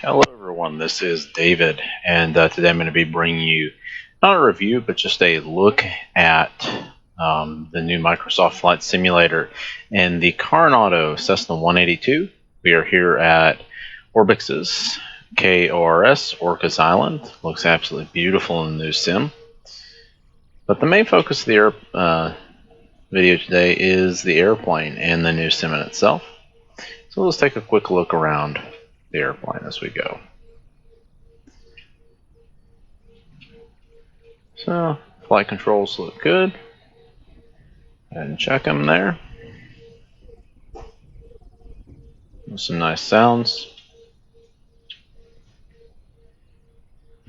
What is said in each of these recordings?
Hello everyone, this is David, and today I'm going to be bringing you not a review, but just a look at the new Microsoft Flight Simulator and the Carenado C182. We are here at Orbx's KORS, Orcas Island. Looks absolutely beautiful in the new sim. But the main focus of the video today is the airplane and the new sim in itself. So let's take a quick look around the airplane as we go. So, flight controls look good. And check them there. Some nice sounds.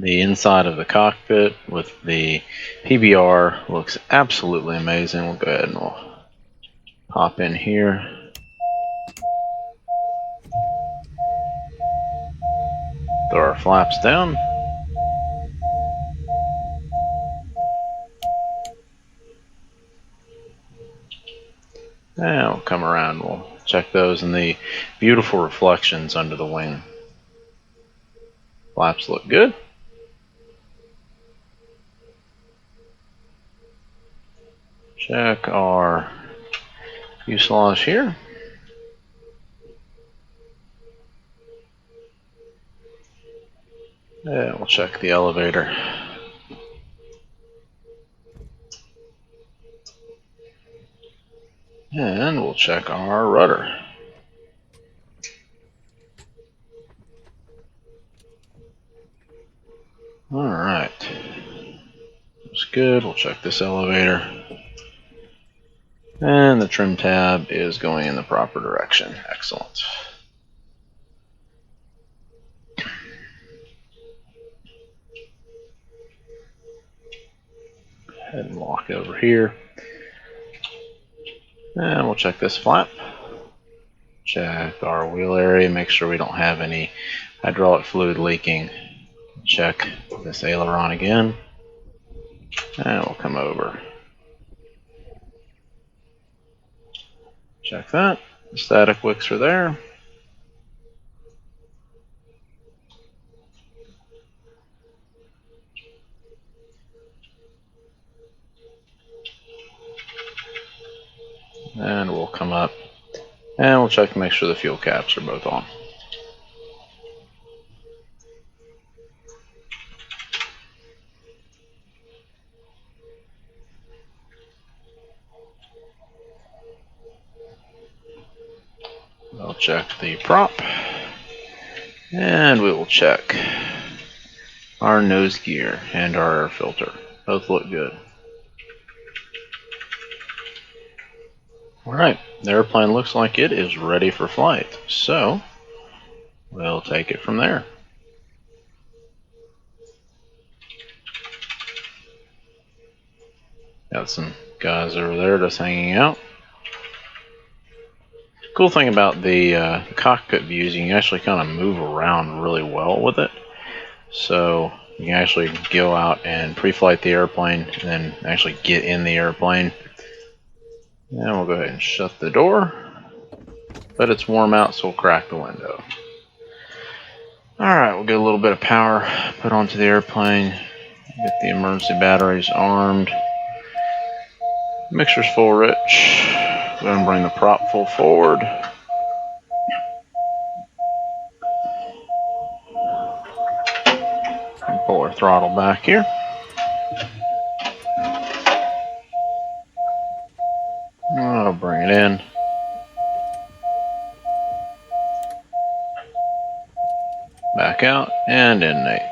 The inside of the cockpit with the PBR looks absolutely amazing. We'll go ahead and we'll hop in here. Throw our flaps down. And we'll come around, we'll check those and the beautiful reflections under the wing. Flaps look good. Check our fuselage here. And we'll check the elevator. And we'll check our rudder. Alright. Looks good. We'll check this elevator. And the trim tab is going in the proper direction. Excellent. Go ahead and walk over here. And we'll check this flap. Check our wheel area, make sure we don't have any hydraulic fluid leaking. Check this aileron again. And we'll come over. Check that. The static wicks are there. And we'll come up and we'll check to make sure the fuel caps are both on. We'll check the prop and we will check our nose gear and our air filter. Both look good. Alright, the airplane looks like it is ready for flight, so we'll take it from there. Got some guys over there just hanging out. Cool thing about the cockpit views, you can actually kind of move around really well with it. So you can actually go out and pre-flight the airplane and then actually get in the airplane. And we'll go ahead and shut the door. But it's warm out, so we'll crack the window. Alright, we'll get a little bit of power put onto the airplane. Get the emergency batteries armed. Mixture's full rich. Go ahead and bring the prop full forward. And pull our throttle back here. I'll bring it in. Back out and in 8th.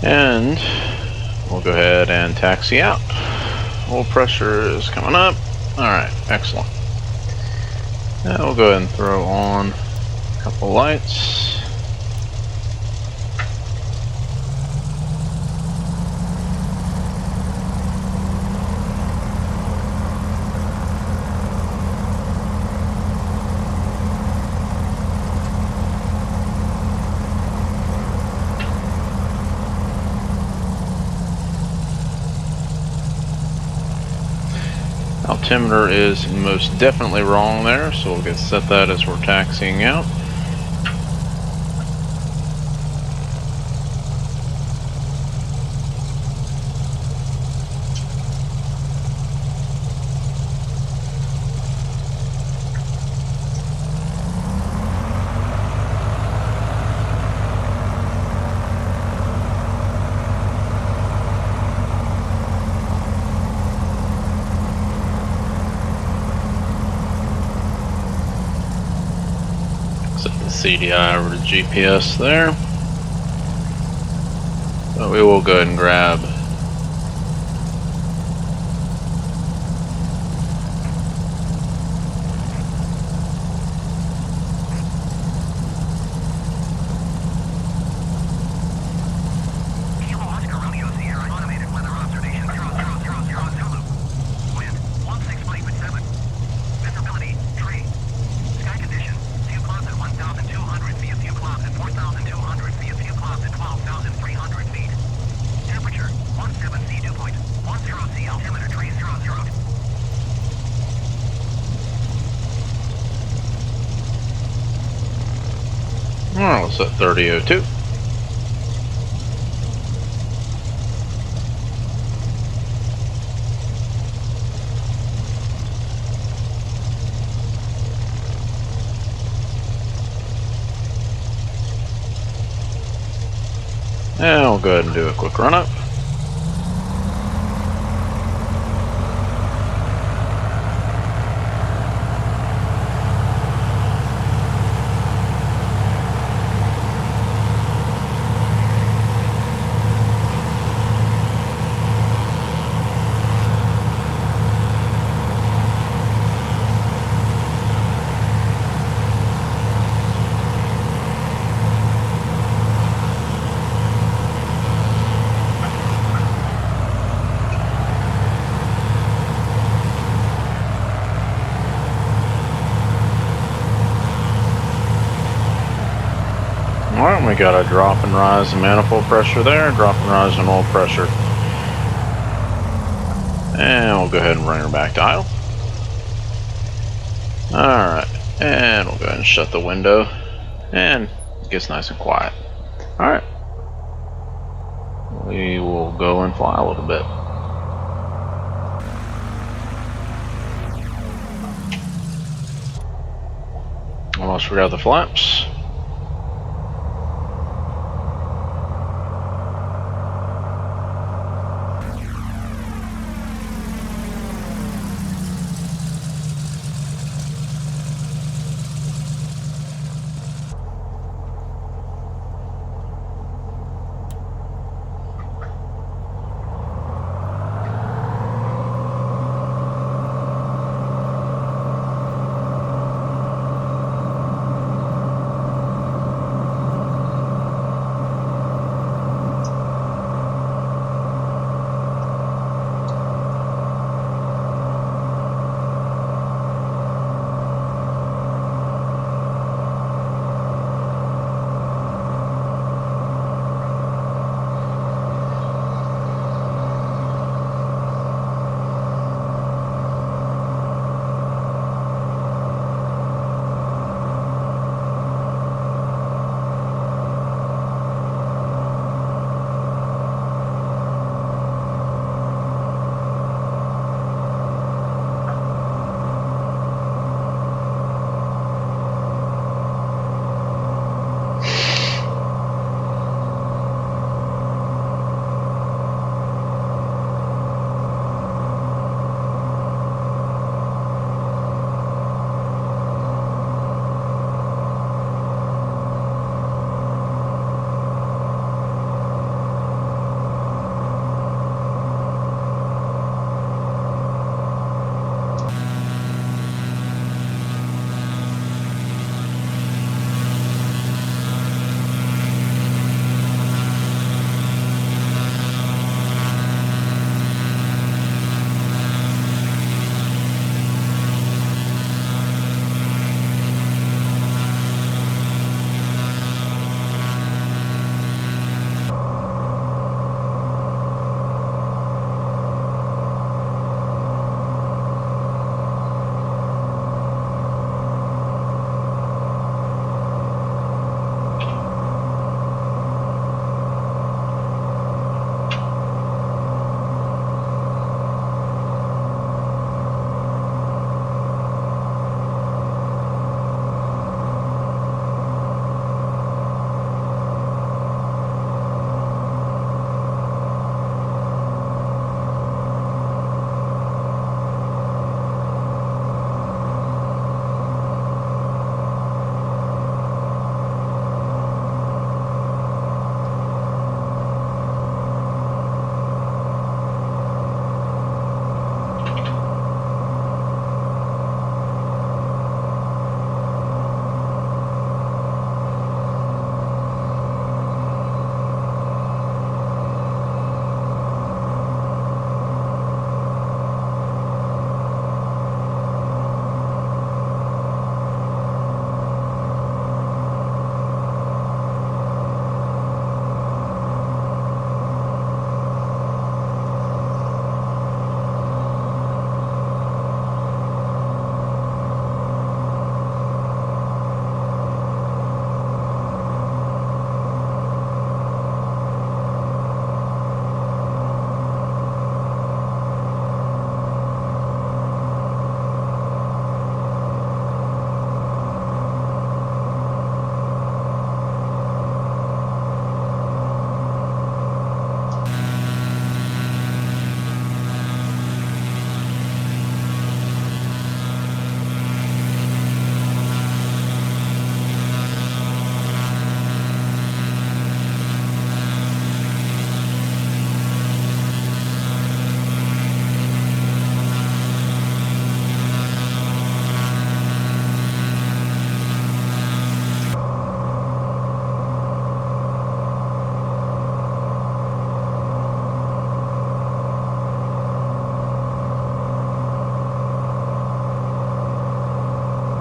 And we'll go ahead and taxi out. Oil pressure is coming up. Alright, excellent. Now we'll go ahead and throw on a couple lights. Altimeter is most definitely wrong there, so we'll get set that as we're taxiing out. CDI over to GPS there. But we will go ahead and grab let's set 3002. And we'll go ahead and do a quick run up. Alright, we got a drop and rise in manifold pressure there, drop and rise in oil pressure. And we'll go ahead and bring her back to idle. Alright, and we'll go ahead and shut the window. And it gets nice and quiet. Alright. We will go and fly a little bit. Almost forgot the flaps.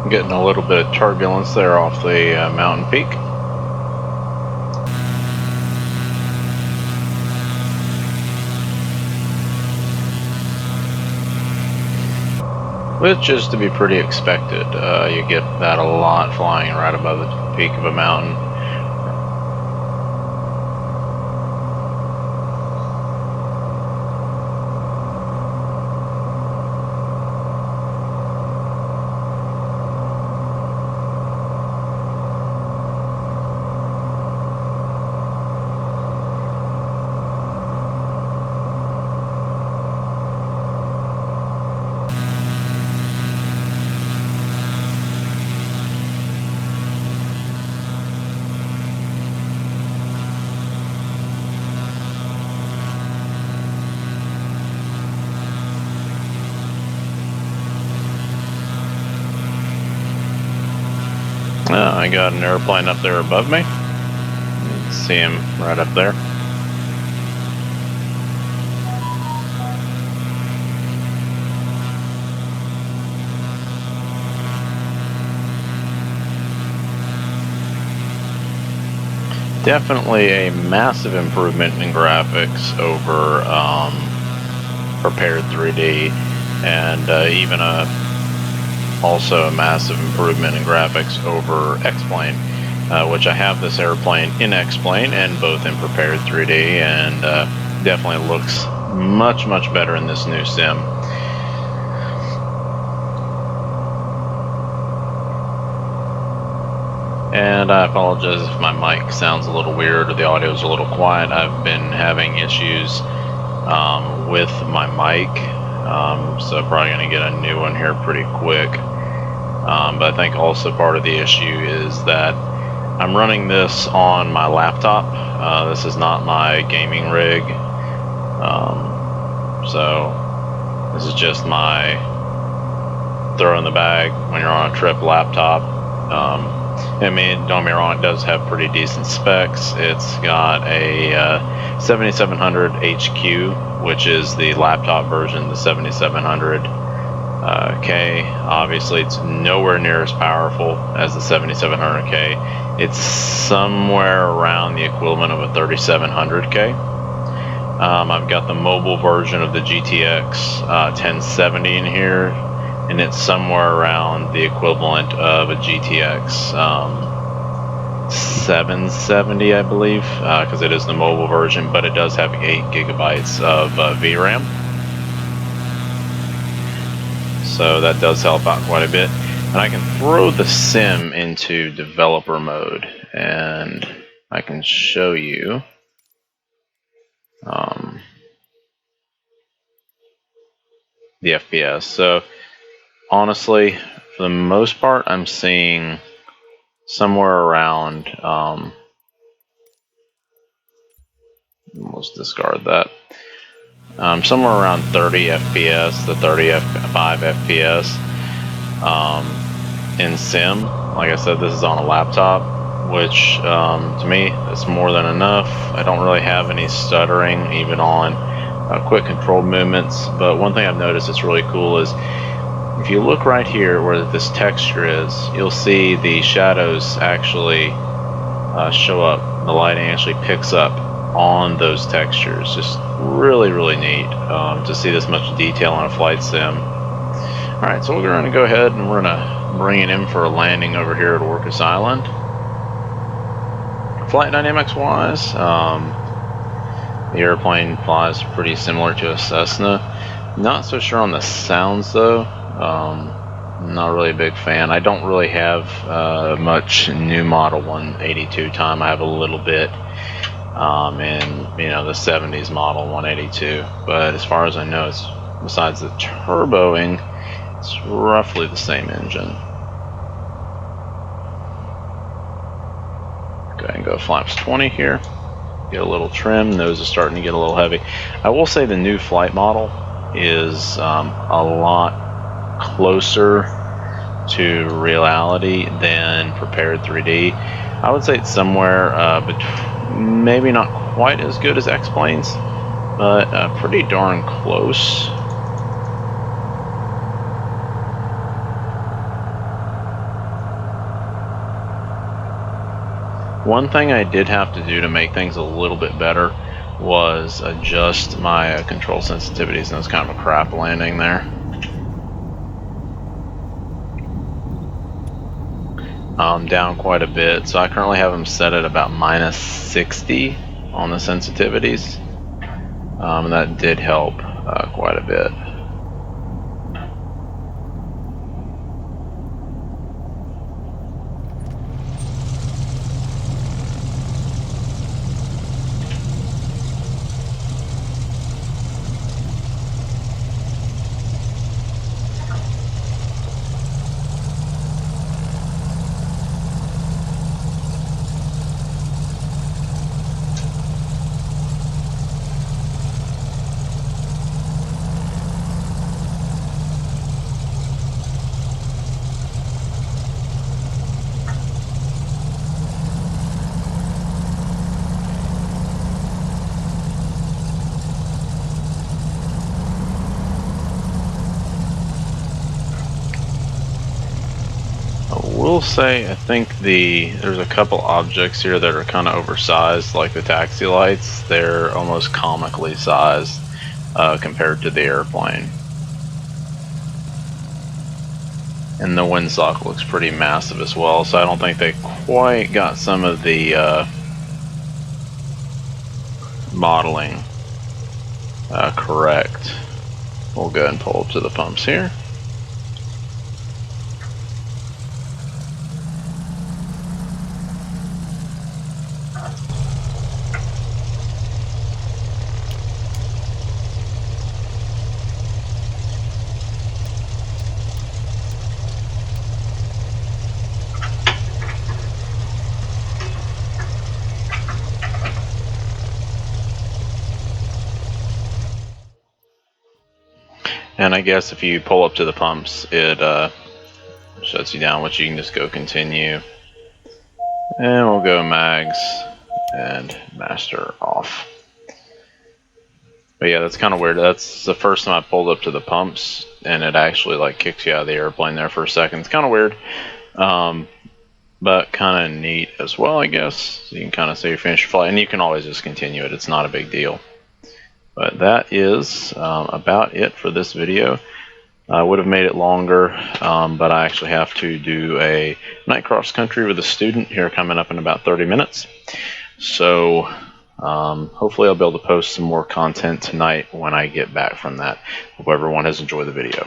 Getting a little bit of turbulence there off the mountain peak. Which is to be pretty expected. You get that a lot flying right above the peak of a mountain. I got an airplane up there above me. You can see him right up there. Definitely a massive improvement in graphics over prepared 3D, and even also a massive improvement in graphics over X-Plane, which I have this airplane in X-Plane and both in prepared 3D, and definitely looks much better in this new sim. And I apologize if my mic sounds a little weird or the audio is a little quiet. I've been having issues with my mic, so probably going to get a new one here pretty quick. But I think also part of the issue is that I'm running this on my laptop. This is not my gaming rig, so this is just my throw in the bag when you're on a trip laptop. I mean, don't get me wrong, it does have pretty decent specs. It's got a 7700 HQ, which is the laptop version, the 7700K. Obviously, it's nowhere near as powerful as the 7700K. It's somewhere around the equivalent of a 3700K. I've got the mobile version of the GTX 1070 in here, and it's somewhere around the equivalent of a GTX 770, I believe, because it is the mobile version, but it does have 8 gigabytes of VRAM. So that does help out quite a bit. And I can throw the sim into developer mode, and I can show you the FPS. So honestly, for the most part, I'm seeing somewhere around, let's discard that, somewhere around 30 FPS to 35 FPS in sim. Like I said, this is on a laptop, which to me, that's more than enough. I don't really have any stuttering, even on quick control movements. But one thing I've noticed that's really cool is if you look right here where this texture is, you'll see the shadows actually show up. The lighting actually picks up on those textures. Just really neat to see this much detail on a flight sim. Alright, so we're going to go ahead and we're going to bring it in for a landing over here at Orbx Island. Flight dynamics wise, the airplane flies pretty similar to a Cessna. Not so sure on the sounds though. Not really a big fan. I don't really have much new model 182 time. I have a little bit in the 70s model 182, but as far as I know, it's besides the turboing, it's roughly the same engine. Go ahead and go flaps 20 here. Get a little trim. Nose is starting to get a little heavy. I will say the new flight model is a lot closer to reality than prepared 3D. I would say it's somewhere between, maybe not quite as good as X-Planes, but pretty darn close. One thing I did have to do to make things a little bit better was adjust my control sensitivities, and it was kind of a crap landing there. Down quite a bit, so I currently have them set at about -60 on the sensitivities, and that did help quite a bit. I will say, I think there's a couple objects here that are kind of oversized, like the taxi lights. They're almost comically sized compared to the airplane. And the windsock looks pretty massive as well, so I don't think they quite got some of the modeling correct. We'll go ahead and pull up to the pumps here. And I guess if you pull up to the pumps, it shuts you down, which you can just go continue. And we'll go mags and master off. But yeah, that's kind of weird. That's the first time I pulled up to the pumps, and it actually like kicks you out of the airplane there for a second. It's kind of weird, but kind of neat as well, I guess. So you can kind of say you finished your flight, and you can always just continue it. It's not a big deal. But that is about it for this video. I would have made it longer, but I actually have to do a night cross country with a student here coming up in about 30 minutes. So hopefully I'll be able to post some more content tonight when I get back from that. Hope everyone has enjoyed the video.